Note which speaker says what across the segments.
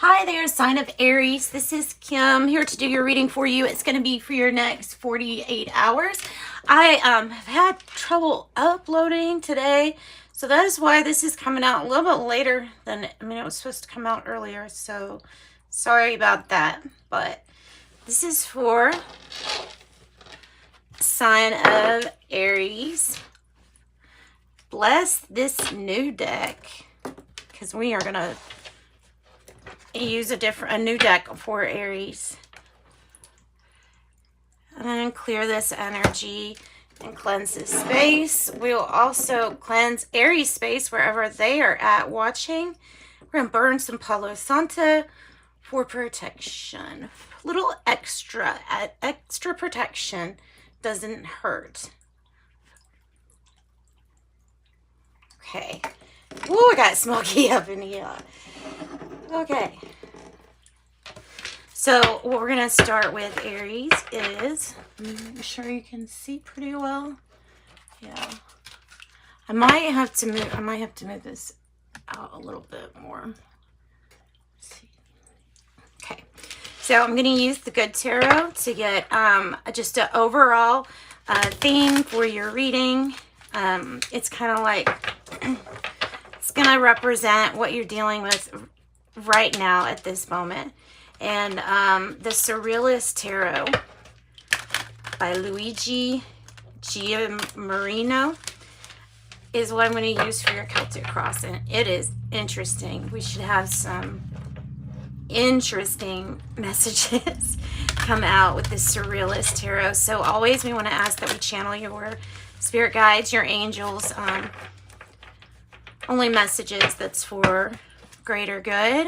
Speaker 1: Hi there, sign of Aries. This is Kim here to do your reading for you. It's going to be for your next 48 hours. I have had trouble uploading today, so that is why this is coming out a little bit later than, it was supposed to come out earlier, so sorry about that. But this is for sign of Aries. Bless this new deck, because we are going to use a new deck for Aries. And then clear this energy and cleanse this space. We will also cleanse Aries space wherever they are at watching. We're going to burn some Palo Santo for protection. A little extra protection doesn't hurt. Okay. Ooh, I got smoky up in here. Okay, so what we're going to start with, Aries, is, I'm sure you can see pretty well. Yeah, I might have to move this out a little bit more. Let's see. Okay, so I'm going to use the Good Tarot to get just an overall theme for your reading. It's kind of like, it's going to represent what you're dealing with right now at this moment. And the Surrealist Tarot by Luigi Giamarino is what I'm going to use for your Celtic cross, and it is interesting. We should have some interesting messages come out with this Surrealist Tarot. So always we want to ask that we channel your spirit guides, your angels, only messages that's for greater good.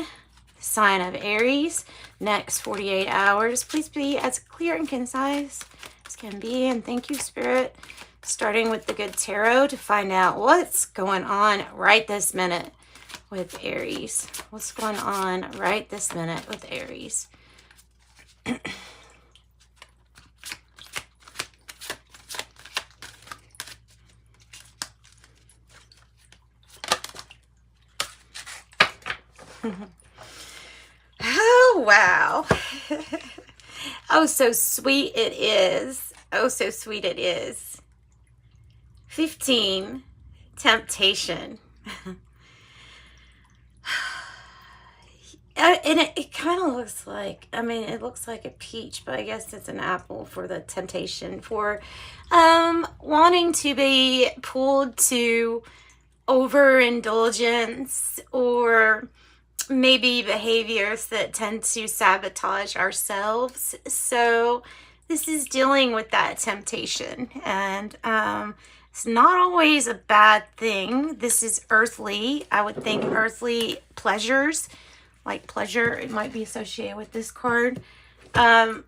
Speaker 1: Sign of Aries, next 48 hours. Please be as clear and concise as can be. And thank you, Spirit. Starting with the Good Tarot to find out what's going on right this minute with Aries. What's going on right this minute with Aries? Oh, wow. Oh, so sweet it is. Oh, so sweet it is. 15, temptation. And it kind of looks like, it looks like a peach, but I guess it's an apple for the temptation, for wanting to be pulled to overindulgence, or maybe behaviors that tend to sabotage ourselves. So this is dealing with that temptation, and it's not always a bad thing. This is earthly. I would think earthly pleasures, like pleasure, it might be associated with this card. The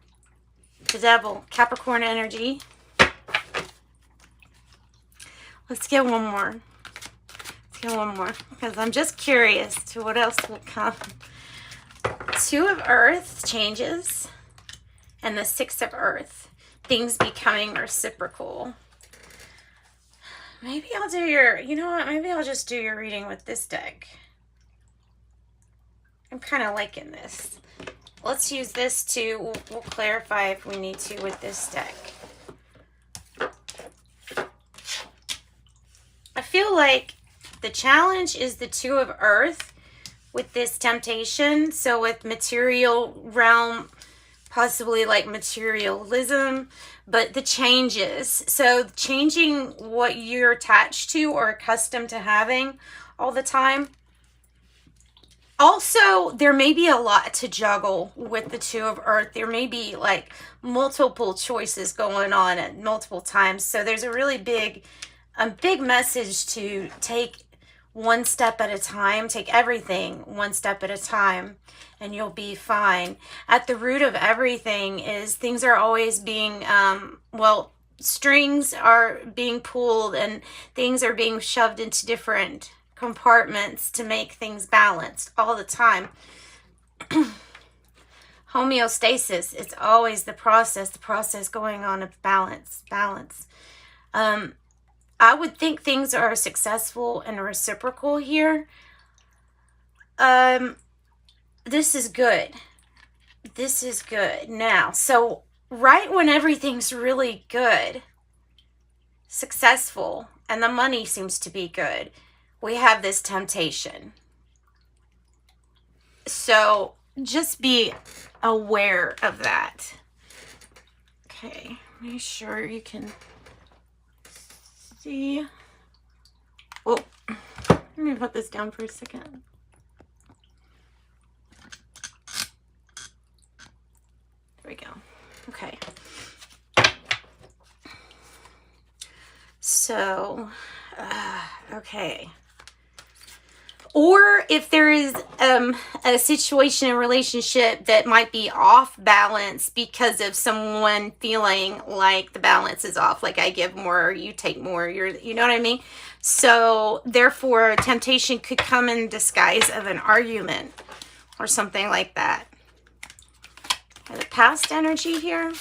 Speaker 1: Devil, Capricorn energy. Let's get one more. One more, because I'm just curious to what else will come. Two of Earth, changes, and the Six of Earth, things becoming reciprocal. Maybe I'll do your, maybe I'll just do your reading with this deck. I'm kind of liking this. Let's use this we'll clarify if we need to with this deck. I feel like the challenge is the Two of Earth with this temptation. So with material realm, possibly like materialism, but the changes. So changing what you're attached to or accustomed to having all the time. Also, there may be a lot to juggle with the Two of Earth. There may be like multiple choices going on at multiple times. So there's a really big message to take one step at a time. Take everything one step at a time, and you'll be fine. At the root of everything is things are always being, strings are being pulled and things are being shoved into different compartments to make things balanced all the time. Homeostasis, it's always the process going on of balance. I would think things are successful and reciprocal here. this is good. This is good. Now, so right when everything's really good, successful, and the money seems to be good, we have this temptation. So just be aware of that. Okay, make sure you can see. Oh, let me put this down for a second. There we go. Okay. So, okay. Or if there is a situation, a relationship that might be off balance because of someone feeling like the balance is off, like I give more, you take more, you know what I mean? So therefore, temptation could come in disguise of an argument or something like that. The past energy here.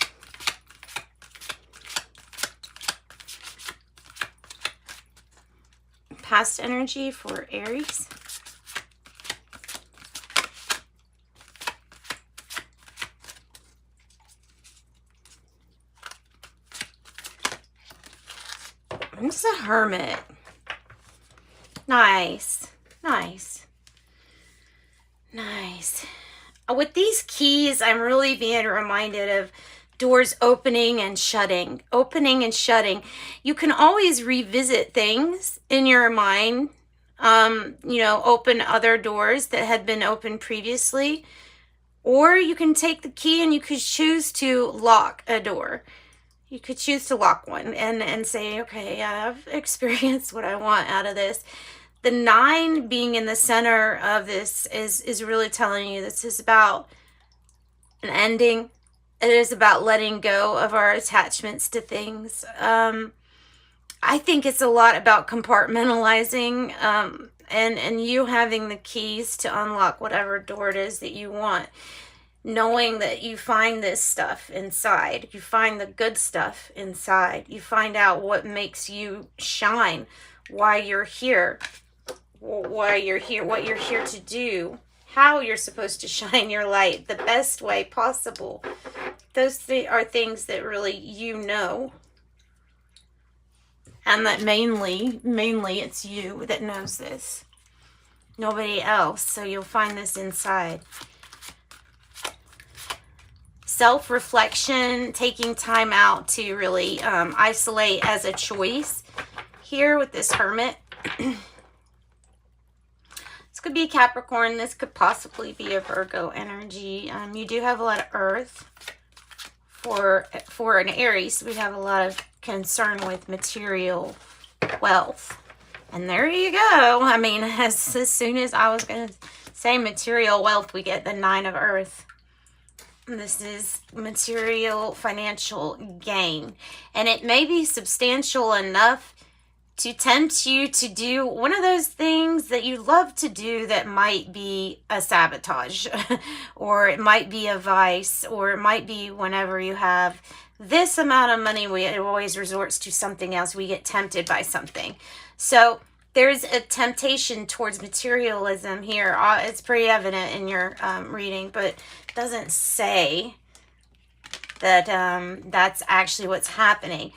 Speaker 1: Past energy for Aries. It's a Hermit. Nice. Nice. Nice. With these keys, I'm really being reminded of doors opening and shutting. Opening and shutting. You can always revisit things in your mind. Open other doors that had been opened previously. Or you can take the key and you could choose to lock a door. You could choose to lock one and say, okay, I've experienced what I want out of this. The 9 being in the center of this is really telling you this is about an ending. It is about letting go of our attachments to things. I think it's a lot about compartmentalizing and you having the keys to unlock whatever door it is that you want. Knowing that you find this stuff inside. You find the good stuff inside. You find out what makes you shine, why you're here. What you're here to do, how you're supposed to shine your light the best way possible. Those are things that really you know. And that mainly it's you that knows this. Nobody else. So you'll find this inside. Self-reflection, taking time out to really isolate as a choice here with this Hermit. Could be a Capricorn. This could possibly be a Virgo energy. You do have a lot of Earth. For an Aries, we have a lot of concern with material wealth. And there you go. I mean, as soon as I was going to say material wealth, we get the 9 of Earth. This is material financial gain. And it may be substantial enough to tempt you to do one of those things that you love to do that might be a sabotage or it might be a vice, or it might be whenever you have this amount of money, it always resorts to something else. We get tempted by something. So there's a temptation towards materialism here. It's pretty evident in your reading, but it doesn't say that that's actually what's happening.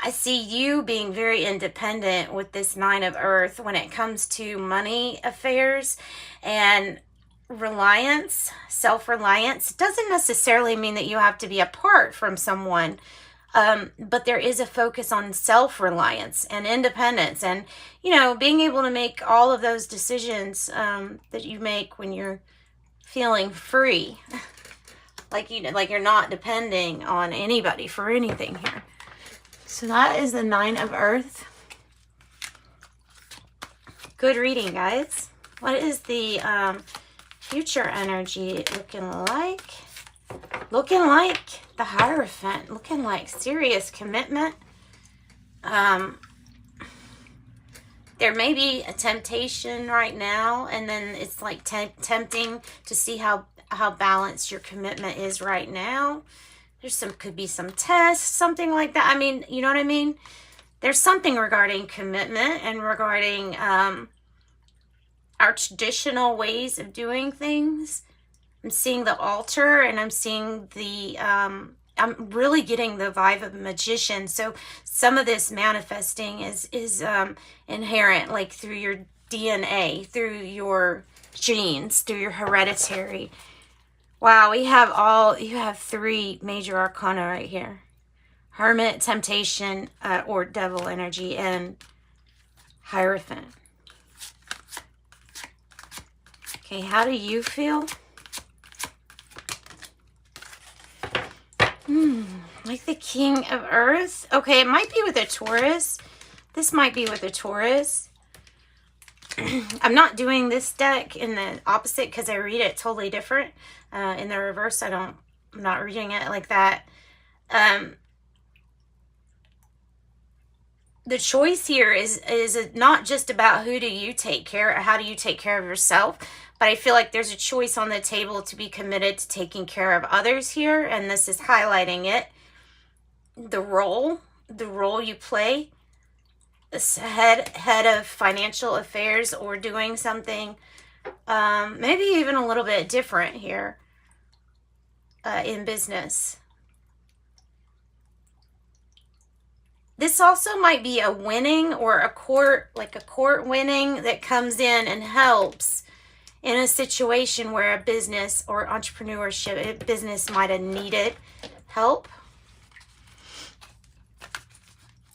Speaker 1: I see you being very independent with this 9 of Earth when it comes to money affairs and reliance, self-reliance. It doesn't necessarily mean that you have to be apart from someone, but there is a focus on self-reliance and independence and, being able to make all of those decisions that you make when you're feeling free. like you're not depending on anybody for anything here. So that is the 9 of Earth. Good reading, guys. What is the future energy looking like? Looking like the Hierophant. Looking like serious commitment. There may be a temptation right now, and then it's like tempting to see how balanced your commitment is right now. Could be some tests, something like that. I mean, you know what I mean? There's something regarding commitment and regarding our traditional ways of doing things. I'm seeing the altar, and I'm seeing the, I'm really getting the vibe of a magician. So some of this manifesting is inherent, like through your DNA, through your genes, through your hereditary. Wow, you have 3 major arcana right here. Hermit, temptation, or devil energy, and Hierophant. Okay, how do you feel? Like the King of Earth. Okay, it might be with a Taurus. This might be with a Taurus. I'm not doing this deck in the opposite because I read it totally different. In the reverse, I'm not reading it like that. The choice here is not just about who do you take care of, how do you take care of yourself, but I feel like there's a choice on the table to be committed to taking care of others here, and this is highlighting it. The role you play, this head of financial affairs, or doing something maybe even a little bit different here in business. This also might be a winning, or a court winning that comes in and helps in a situation where a business or entrepreneurship business might have needed help.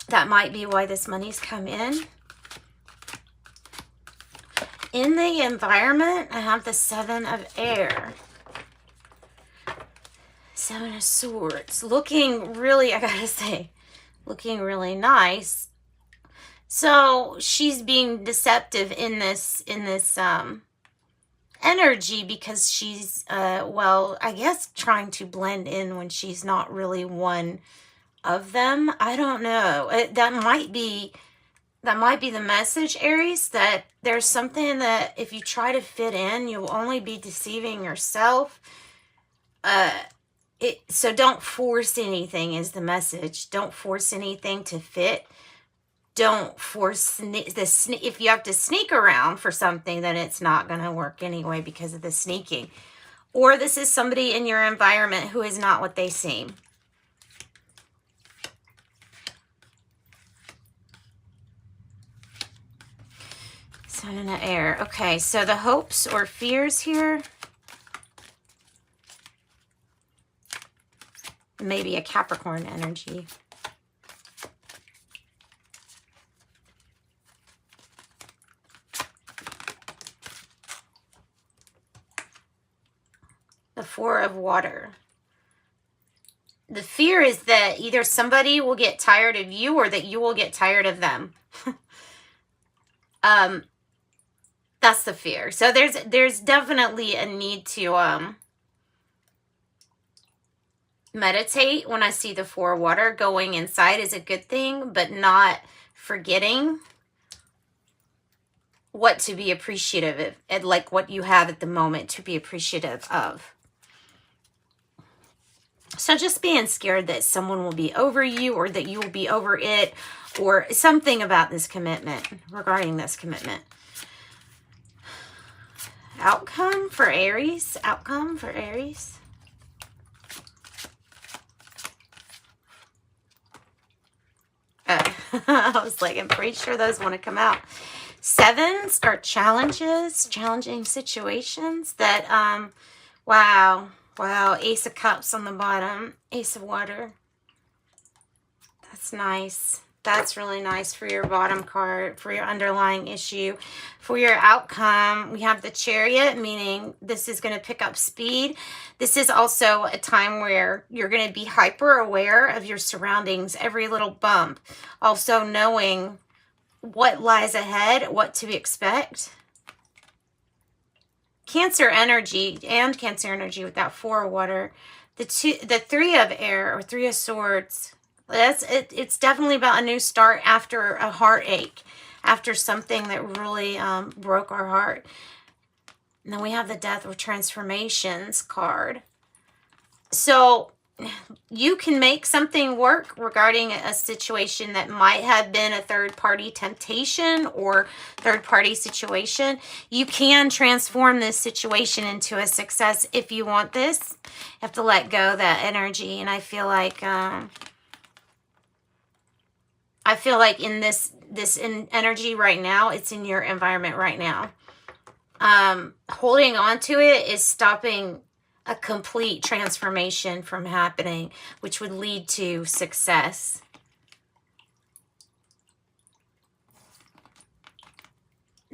Speaker 1: That might be why this money's come in. In the environment, I have the 7 of Air. 7 of Swords. Looking really, I gotta say, looking really nice. So she's being deceptive in this energy, because she's well, I guess trying to blend in when she's not really one of them. I don't know. That might be the message, Aries, that there's something that if you try to fit in, you'll only be deceiving yourself. So don't force anything is the message. Don't force anything to fit. Don't force if you have to sneak around for something, then it's not going to work anyway because of the sneaking. Or this is somebody in your environment who is not what they seem. Sun and the Air. Okay, so the hopes or fears here. Maybe a Capricorn energy. The 4 of Water. The fear is that either somebody will get tired of you or that you will get tired of them. That's the fear. So there's definitely a need to meditate. When I see the 4 of Water, going inside is a good thing, but not forgetting what to be appreciative of, and like what you have at the moment to be appreciative of. So just being scared that someone will be over you, or that you will be over it, or something about this commitment, regarding this commitment. Outcome for Aries. Outcome for Aries. I was like, I'm pretty sure those want to come out. 7s are challenges, challenging situations that, wow. Ace of Cups on the bottom. Ace of Water. That's nice. That's really nice for your bottom card, for your underlying issue. For your outcome, we have the Chariot, meaning this is going to pick up speed. This is also a time where you're going to be hyper aware of your surroundings, every little bump. Also knowing what lies ahead, what to expect. Cancer energy with that 4 of Water. The 3 of Air, or 3 of Swords. It's definitely about a new start after a heartache, after something that really broke our heart. And then we have the Death of Transformations card. So you can make something work regarding a situation that might have been a third-party temptation or third-party situation. You can transform this situation into a success if you want this. You have to let go of that energy. And I feel like in this energy right now, it's in your environment right now. Holding on to it is stopping a complete transformation from happening, which would lead to success.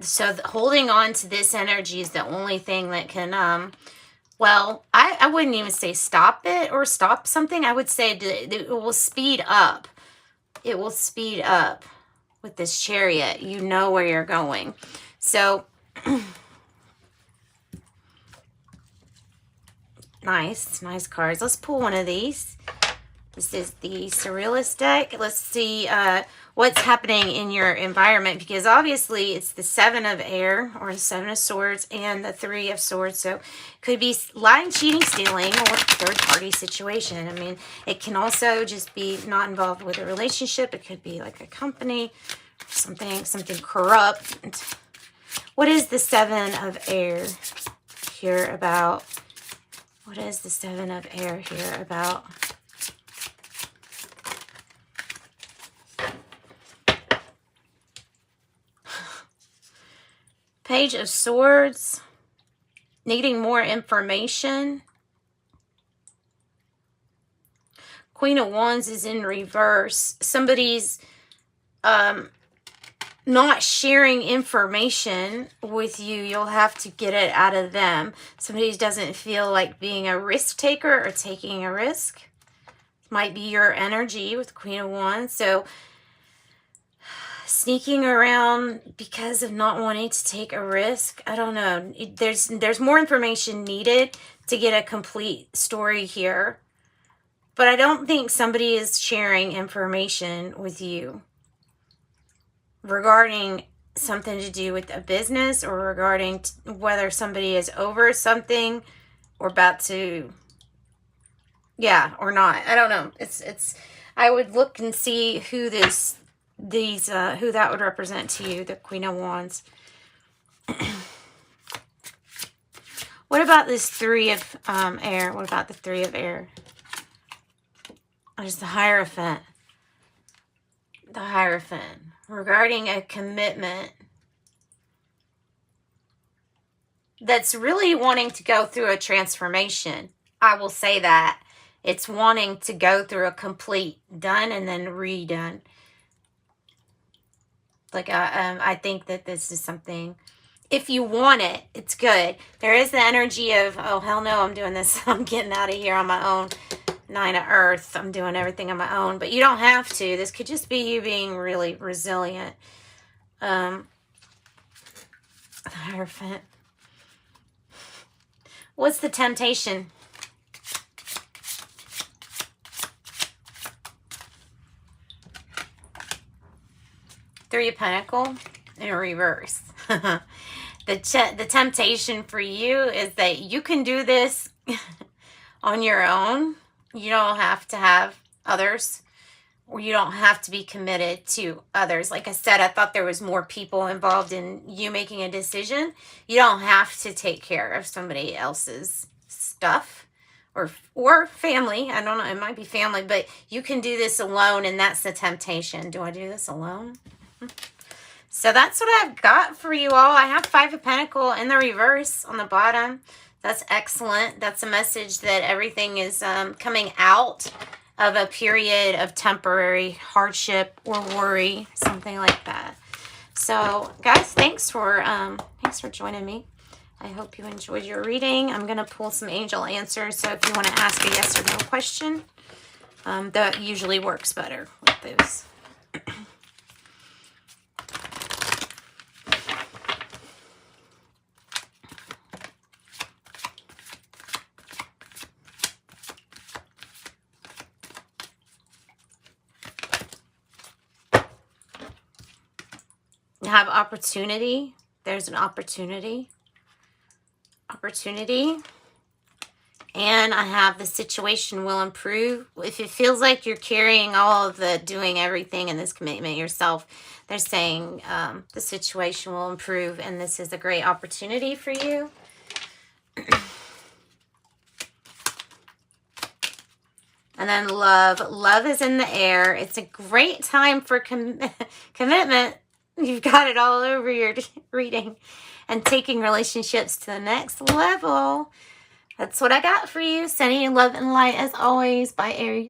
Speaker 1: So holding on to this energy is the only thing that can, well, I wouldn't even say stop it or stop something. I would say it will speed up. It will speed up with this Chariot. You know where you're going. So nice cards. Let's pull one of these. This is the Surrealist deck. Let's see what's happening in your environment, because obviously it's the Seven of Air or the Seven of Swords and the Three of Swords. So it could be lying, cheating, stealing, or third-party situation. I mean, it can also just be not involved with a relationship. It could be like a company, something corrupt. What is the Seven of Air here about? What is the Seven of Air here about? Page of Swords. Needing more information. Queen of Wands is in reverse. Somebody's not sharing information with you. You'll have to get it out of them. Somebody doesn't feel like being a risk taker or taking a risk. Might be your energy with Queen of Wands. So sneaking around because of not wanting to take a risk. I don't know. There's more information needed to get a complete story here. But I don't think somebody is sharing information with you regarding something to do with a business, or regarding whether somebody is over something or about to, yeah, or not. I don't know. I would look and see who who that would represent to you, the Queen of Wands. What about this Three of Air? What about the Three of Air? There's the Hierophant. The Hierophant. Regarding a commitment that's really wanting to go through a transformation. I will say that. It's wanting to go through a complete done and then redone. Like, I think that this is something, if you want it, it's good. There is the energy of, oh, hell no, I'm doing this. I'm getting out of here on my own. Nine of Earth. I'm doing everything on my own. But you don't have to. This could just be you being really resilient. Hierophant. What's the temptation? Three of Pentacles in reverse. The temptation for you is that you can do this on your own. You don't have to have others, or you don't have to be committed to others. Like I said, I thought there was more people involved in you making a decision. You don't have to take care of somebody else's stuff or family. I don't know. It might be family, but you can do this alone, and that's the temptation. Do I do this alone? So that's what I've got for you all. I have Five of Pentacles in the reverse on the bottom. That's excellent. That's a message that everything is coming out of a period of temporary hardship or worry, something like that. So, guys, thanks for joining me. I hope you enjoyed your reading. I'm going to pull some angel answers. So if you want to ask a yes or no question, that usually works better with those. Have opportunity. There's an opportunity. And I have the situation will improve. If it feels like you're carrying all of the doing everything in this commitment yourself, they're saying the situation will improve and this is a great opportunity for you. And then love. Love is in the air. It's a great time for commitment. You've got it all over your reading. And taking relationships to the next level. That's what I got for you. Sending you love and light as always. Bye, Aries.